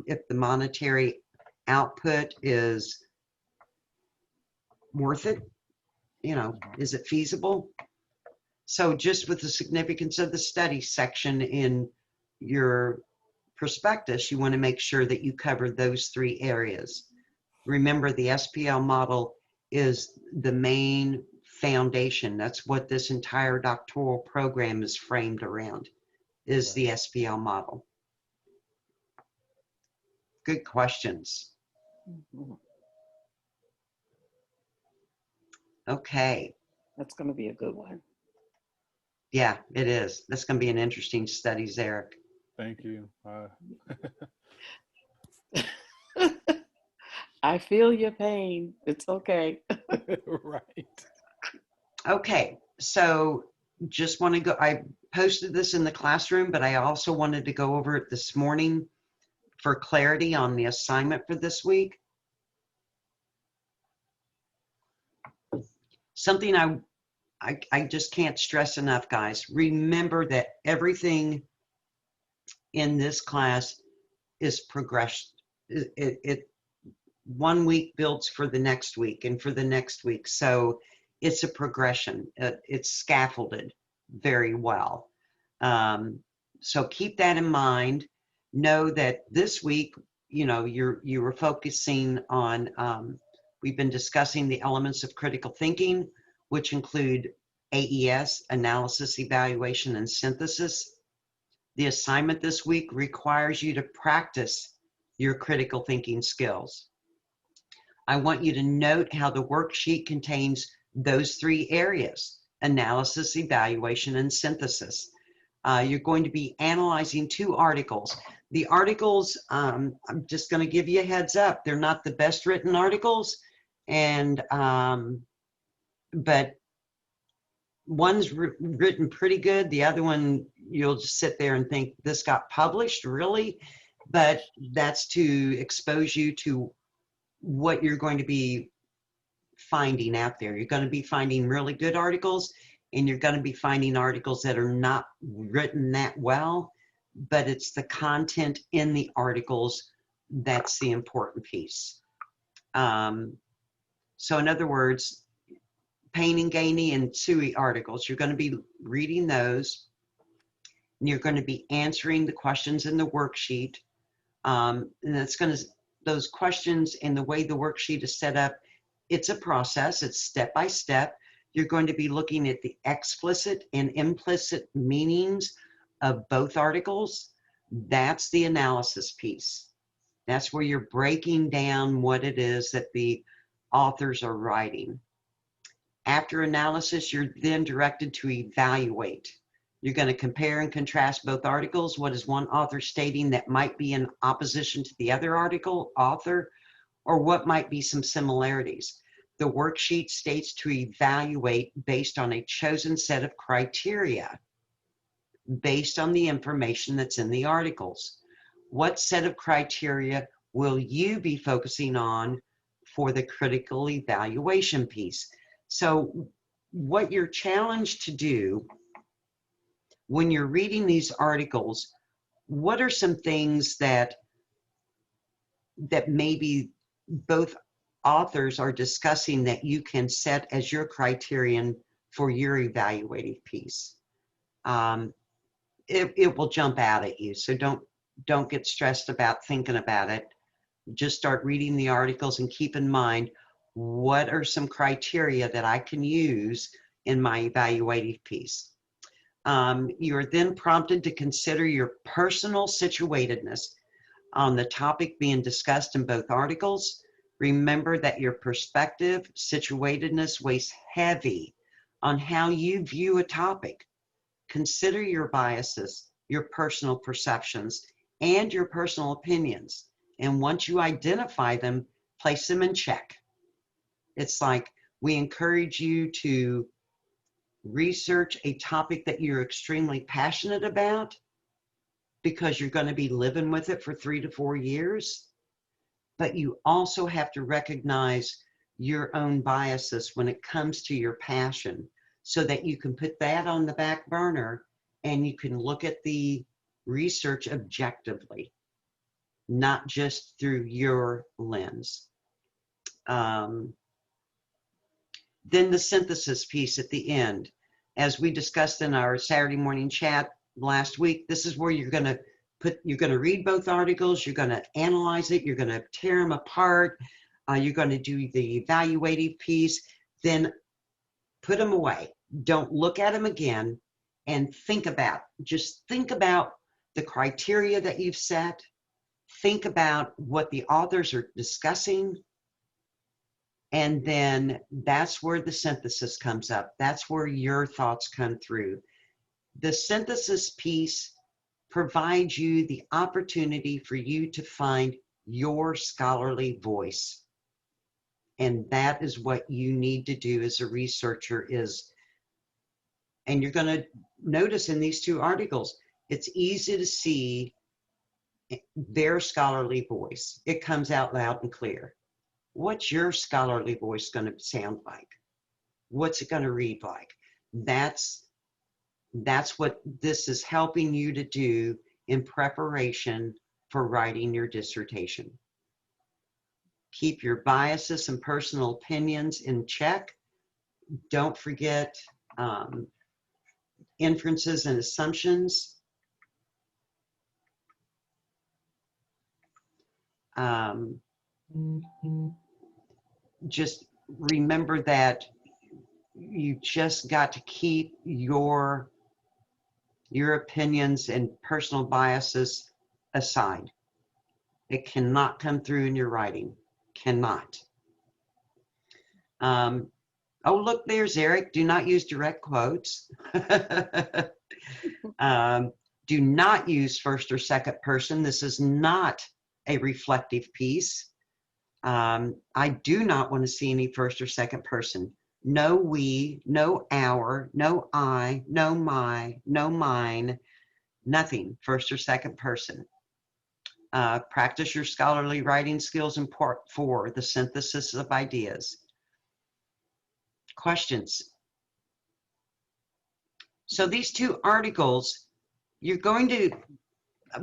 A: if the monetary output is worth it, is it feasible? So just with the significance of the study section in your prospectus, you want to make sure that you cover those 3 areas. Remember, the SPL model is the main foundation. That's what this entire doctoral program is framed around, is the SPL model. Good questions.
E: Mhm.
A: Okay.
E: That's going to be a good one.
A: Yeah, it is. That's going to be an interesting study, Eric.
D: Thank you.
E: I feel your pain. It's okay.
D: Right.
A: Okay, so just want to go, I posted this in the classroom, but I also wanted to go over it this morning for clarity on the assignment for this week. Something I just can't stress enough, guys. Remember that everything in this class is progression. It 1 week builds for the next week and for the next week. So it's a progression. It's scaffolded very well. So keep that in mind. Know that this week, you were focusing on, we've been discussing the elements of critical thinking, which include AES, analysis, evaluation, and synthesis. The assignment this week requires you to practice your critical thinking skills. I want you to note how the worksheet contains those 3 areas: analysis, evaluation, and synthesis. You're going to be analyzing 2 articles. The articles, I'm just going to give you a heads up, they're not the best written articles, and but one's written pretty good. The other one, you'll just sit there and think, this got published, really? But that's to expose you to what you're going to be finding out there. You're going to be finding really good articles, and you're going to be finding articles that are not written that well, but it's the content in the articles that's the important piece. So in other words, Payne, Gainey, and Suey articles, you're going to be reading those, and you're going to be answering the questions in the worksheet. And that's going to, those questions and the way the worksheet is set up, it's a process, it's step by step. You're going to be looking at the explicit and implicit meanings of both articles. That's the analysis piece. That's where you're breaking down what it is that the authors are writing. After analysis, you're then directed to evaluate. You're going to compare and contrast both articles. What is one author stating that might be in opposition to the other author, or what might be some similarities? The worksheet states to evaluate based on a chosen set of criteria, based on the information that's in the articles. What set of criteria will you be focusing on for the critical evaluation piece? So what you're challenged to do when you're reading these articles, what are some things that maybe both authors are discussing that you can set as your criterion for your evaluative piece? It will jump out at you, so don't get stressed about thinking about it. Just start reading the articles and keep in mind, what are some criteria that I can use in my evaluative piece? You're then prompted to consider your personal situatedness on the topic being discussed in both articles. Remember that your perspective, situatedness weighs heavy on how you view a topic. Consider your biases, your personal perceptions, and your personal opinions. And once you identify them, place them in check. It's like we encourage you to research a topic that you're extremely passionate about because you're going to be living with it for 3 to 4 years. But you also have to recognize your own biases when it comes to your passion, so that you can put that on the back burner and you can look at the research objectively, not just through your lens. Then the synthesis piece at the end. As we discussed in our Saturday morning chat last week, this is where you're going to read both articles, you're going to analyze it, you're going to tear them apart, you're going to do the evaluative piece, then put them away. Don't look at them again, and think about the criteria that you've set. Think about what the authors are discussing. And then that's where the synthesis comes up. That's where your thoughts come through. The synthesis piece provides you the opportunity for you to find your scholarly voice. And that is what you need to do as a researcher and you're going to notice in these 2 articles, it's easy to see their scholarly voice. It comes out loud and clear. What's your scholarly voice going to sound like? What's it going to read like? That's what this is helping you to do in preparation for writing your dissertation. Keep your biases and personal opinions in check. Don't forget inferences and assumptions. Just remember that you just got to keep your opinions and personal biases aside. It cannot come through in your writing. Cannot. Oh, look, there's Eric. Do not use direct quotes. Do not use first or second person. This is not a reflective piece. I do not want to see any first or second person. No we, no our, no I, no my, no mine, nothing first or second person. Practice your scholarly writing skills in part 4, the synthesis of ideas. Questions? So these 2 articles, you're going to,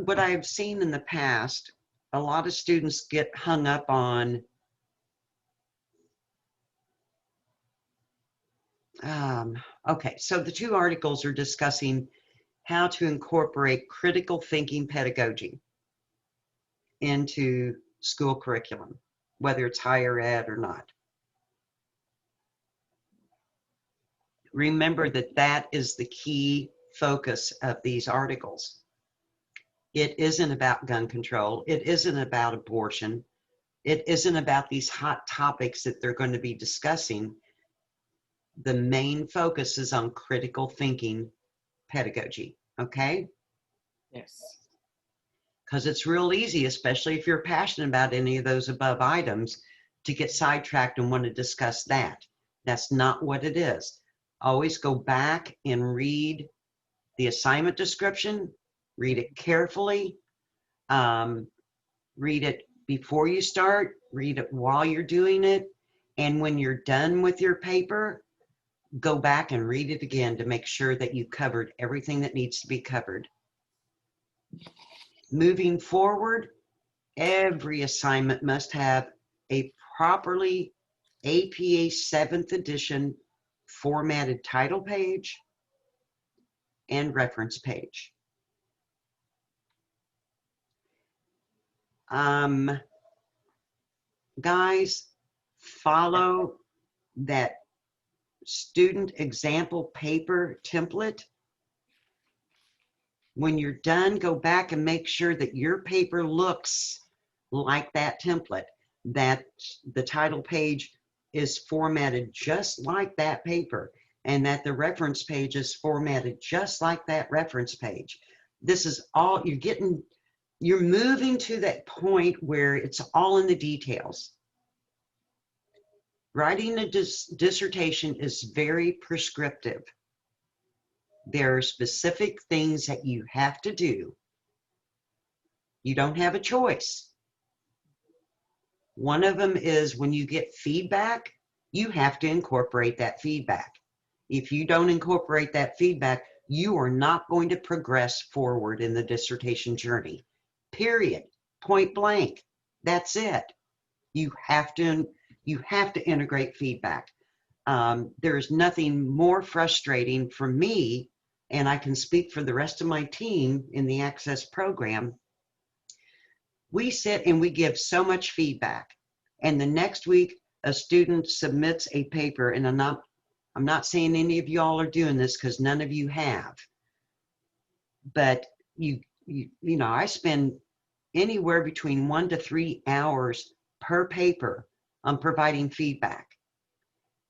A: what I've seen in the past, a lot of students get hung up on Okay, so the two articles are discussing how to incorporate critical thinking pedagogy into school curriculum, whether it's higher ed or not. Remember that that is the key focus of these articles. It isn't about gun control. It isn't about abortion. It isn't about these hot topics that they're going to be discussing. The main focus is on critical thinking pedagogy, okay?
E: Yes.
A: Because it's real easy, especially if you're passionate about any of those above items, to get sidetracked and want to discuss that. That's not what it is. Always go back and read the assignment description, read it carefully, read it before you start, read it while you're doing it, and when you're done with your paper, go back and read it again to make sure that you covered everything that needs to be covered. Moving forward, every assignment must have a properly APA 7th edition formatted title page and reference page. Guys, follow that student example paper template. When you're done, go back and make sure that your paper looks like that template, that the title page is formatted just like that paper, and that the reference page is formatted just like that reference page. This is all you're moving to that point where it's all in the details. Writing a dissertation is very prescriptive. There are specific things that you have to do. You don't have a choice. One of them is when you get feedback, you have to incorporate that feedback. If you don't incorporate that feedback, you are not going to progress forward in the dissertation journey. Period. Point blank. That's it. You have to integrate feedback. There's nothing more frustrating for me, and I can speak for the rest of my team in the Access program. We sit and we give so much feedback, and the next week a student submits a paper, and I'm not saying any of y'all are doing this because none of you have, but you know, I spend anywhere between 1 to 3 hours per paper on providing feedback.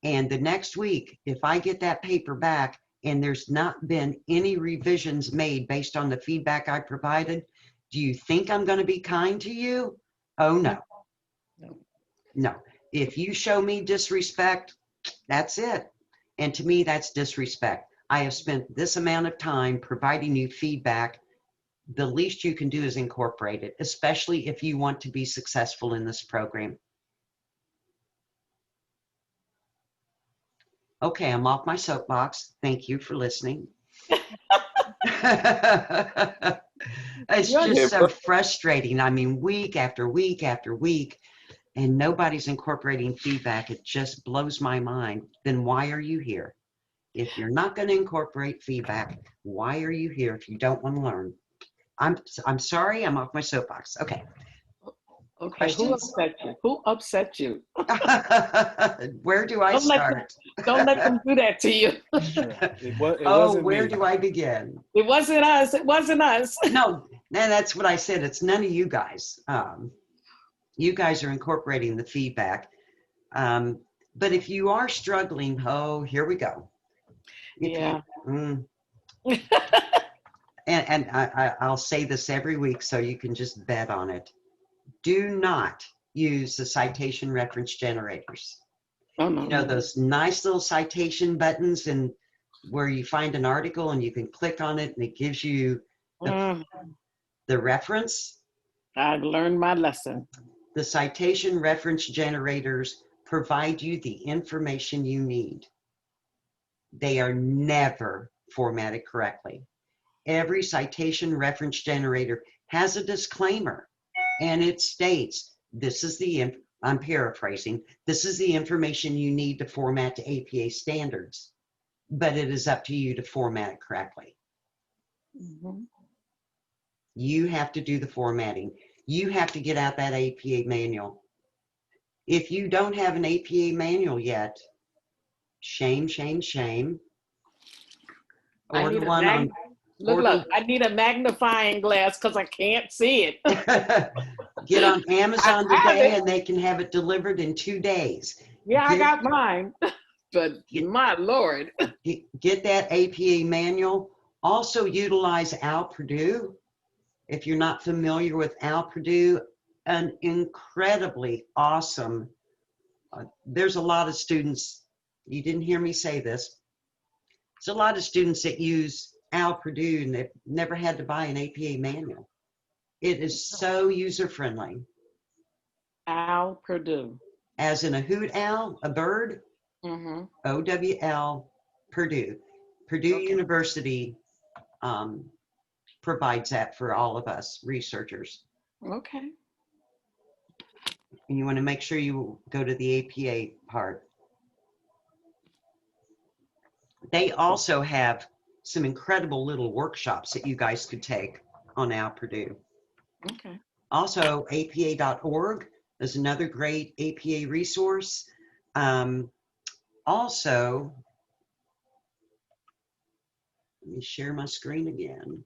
A: And the next week, if I get that paper back and there's not been any revisions made based on the feedback I provided, do you think I'm going to be kind to you? Oh, no. No. If you show me disrespect, that's it. And to me, that's disrespect. I have spent this amount of time providing you feedback. The least you can do is incorporate it, especially if you want to be successful in this program. Okay, I'm off my soapbox. Thank you for listening. It's just so frustrating. I mean, week after week after week, and nobody's incorporating feedback. It just blows my mind. Then why are you here? If you're not going to incorporate feedback, why are you here if you don't want to learn? I'm sorry, I'm off my soapbox. Okay.
E: Okay,
A: Questions?
E: who upset you? Who upset you?
A: Where do I start?
E: Don't let them do that to you.
D: It
A: Oh,
D: wasn't
A: where
D: me.
A: do I begin?
E: It wasn't us. It wasn't us.
A: No, that's what I said. It's none of you guys. You guys are incorporating the feedback. But if you are struggling, oh, here we go.
E: Yeah.
A: And I'll say this every week so you can just bet on it. Do not use the citation reference generators.
E: Oh, no.
A: You know, those nice little citation buttons and where you find an article and you can click on it and it gives you the reference.
E: I've learned my lesson.
A: The citation reference generators provide you the information you need. They are never formatted correctly. Every citation reference generator has a disclaimer, and it states, this is I'm paraphrasing, this is the information you need to format to APA standards. but it is up to you to format it correctly.
E: Mhm.
A: You have to do the formatting. You have to get out that APA manual. If you don't have an APA manual yet, shame, shame, shame.
E: I
A: Order
E: need a
A: one on
E: look, I need a magnifying glass because I can't see it.
A: get on Amazon
E: I have
A: today
E: it.
A: and they can have it delivered in 2 days.
E: Yeah, I
A: Get,
E: got mine. But
A: Get-
E: my Lord.
A: get that APA manual. Also utilize Al Purdue. If you're not familiar with Al Purdue, an incredibly awesome, there's a lot of students, you didn't hear me say this, there's a lot of students that use Al Purdue and they've never had to buy an APA manual. It is so user-friendly.
E: Al Purdue.
A: As in a hoot owl, a bird,
E: Mm-hmm.
A: OWL, Purdue. Purdue
E: Okay.
A: University provides that for all of us researchers.
E: Okay.
A: And you want to make sure you go to the APA part. They also have some incredible little workshops that you guys could take on Al Purdue.
E: Okay.
A: Also, apa.org is another great APA resource. Also, let me share my screen again.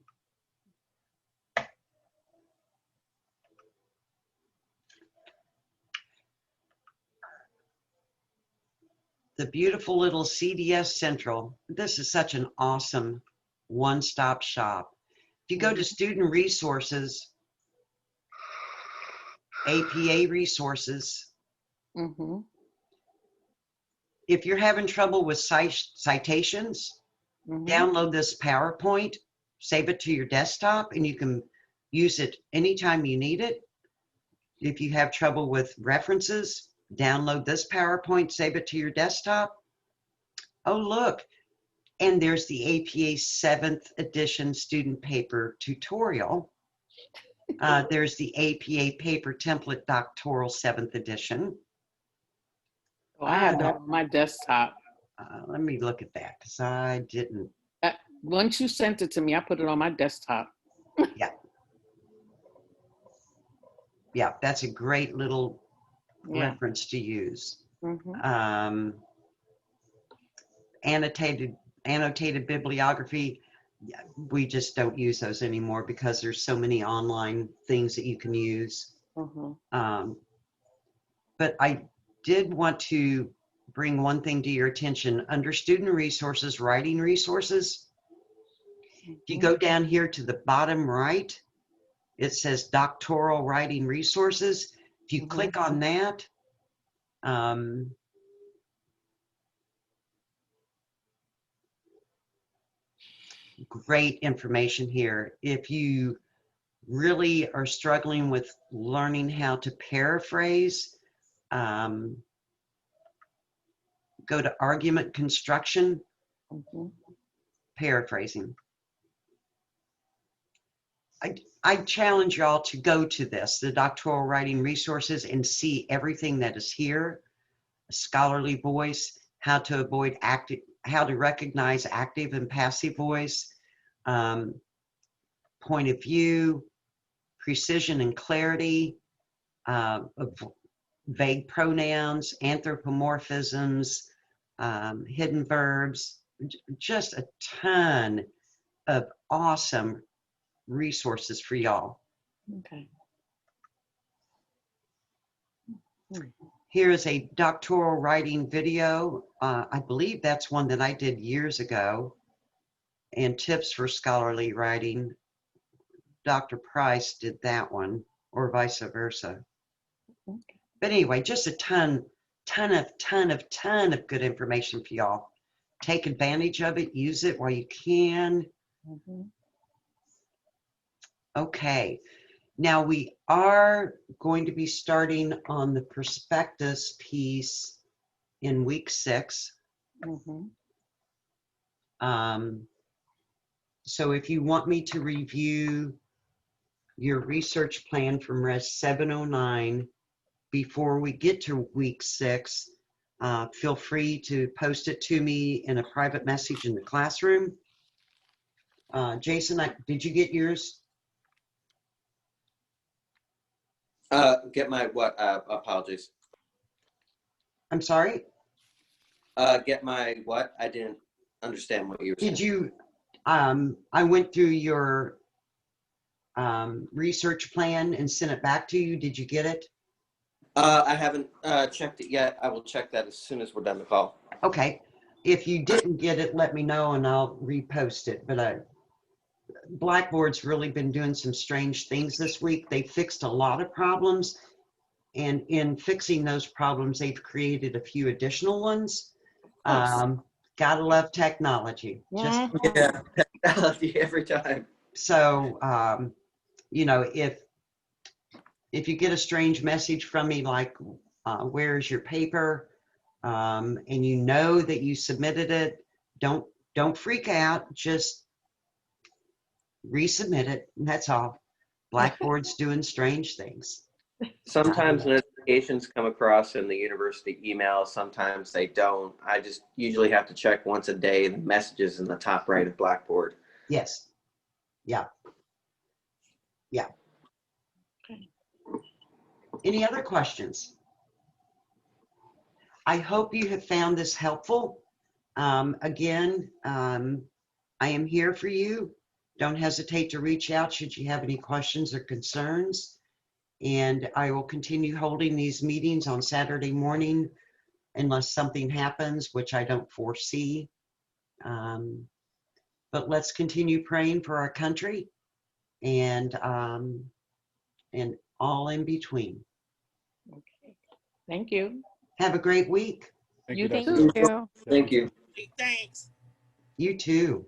A: The beautiful little CDS Central. This is such an awesome one-stop shop. If you go to student resources, APA resources,
E: Mm-hmm.
A: if you're having trouble with citations,
E: Mm-hmm.
A: download this PowerPoint, save it to your desktop, and you can use it anytime you need it. If you have trouble with references, download this PowerPoint, save it to your desktop. Oh, look, and there's the APA 7th edition student paper tutorial. There's the APA paper template doctoral 7th edition.
E: Oh, I have that on my desktop.
A: Let me look at that because I didn't.
E: Once you sent it to me, I put it on my desktop.
A: Yeah, that's a great little
E: Yeah.
A: reference to use.
E: Mm-hmm.
A: Annotated bibliography, yeah, we just don't use those anymore because there's so many online things that you can use.
E: Mm-hmm.
A: But I did want to bring one thing to your attention. Under student resources, writing resources, if you go down here to the bottom right, it says doctoral writing resources. If you click on that, great information here. If you really are struggling with learning how to paraphrase, go to argument construction,
E: Mm-hmm.
A: paraphrasing. I challenge y'all to go to this, the doctoral writing resources, and see everything that is here. A scholarly voice, how to avoid how to recognize active and passive voice, point of view, precision and clarity, vague pronouns, anthropomorphisms, hidden verbs, just a ton of awesome resources for y'all.
E: Okay.
A: Here is a doctoral writing video. I believe that's one that I did years ago. And tips for scholarly writing. Dr. Price did that one, or vice versa.
E: Okay.
A: But anyway, just a ton of good information for y'all. Take advantage of it, use it while you can.
E: Mm-hmm.
A: Okay, now we are going to be starting on the prospectus piece in week 6.
E: Mm-hmm.
A: So if you want me to review your research plan from Res 709 before we get to week 6, feel free to post it to me in a private message in the classroom. Jason, did you get yours?
F: Get my what? Apologies.
A: I'm sorry?
F: Get my what? I didn't understand what you were saying.
A: Did you, I went through your research plan and sent it back to you. Did you get it?
F: I haven't checked it yet. I will check that as soon as we're done the call.
A: Okay. If you didn't get it, let me know and I'll repost it. But Blackboard's really been doing some strange things this week. They fixed a lot of problems, and in fixing those problems, they've created a few additional ones. Gotta love technology. Just
F: Yeah, technology every time.
A: so, you know, if you get a strange message from me like, where's your paper? And you know that you submitted it, don't freak out. Just resubmit it. And that's all. Blackboard's doing strange things.
F: Sometimes notifications come across in the university email. Sometimes they don't. I just usually have to check once a day the messages in the top right of Blackboard.
A: Yes. Yeah. Yeah. Any other questions? I hope you have found this helpful. Again, I am here for you. Don't hesitate to reach out should you have any questions or concerns. And I will continue holding these meetings on Saturday morning unless something happens, which I don't foresee. But let's continue praying for our country and all in between.
E: Okay. Thank you.
A: Have a great week.
D: Thank
B: You
D: you,
B: thank
D: Dr.
B: you.
F: Thank you.
A: You too.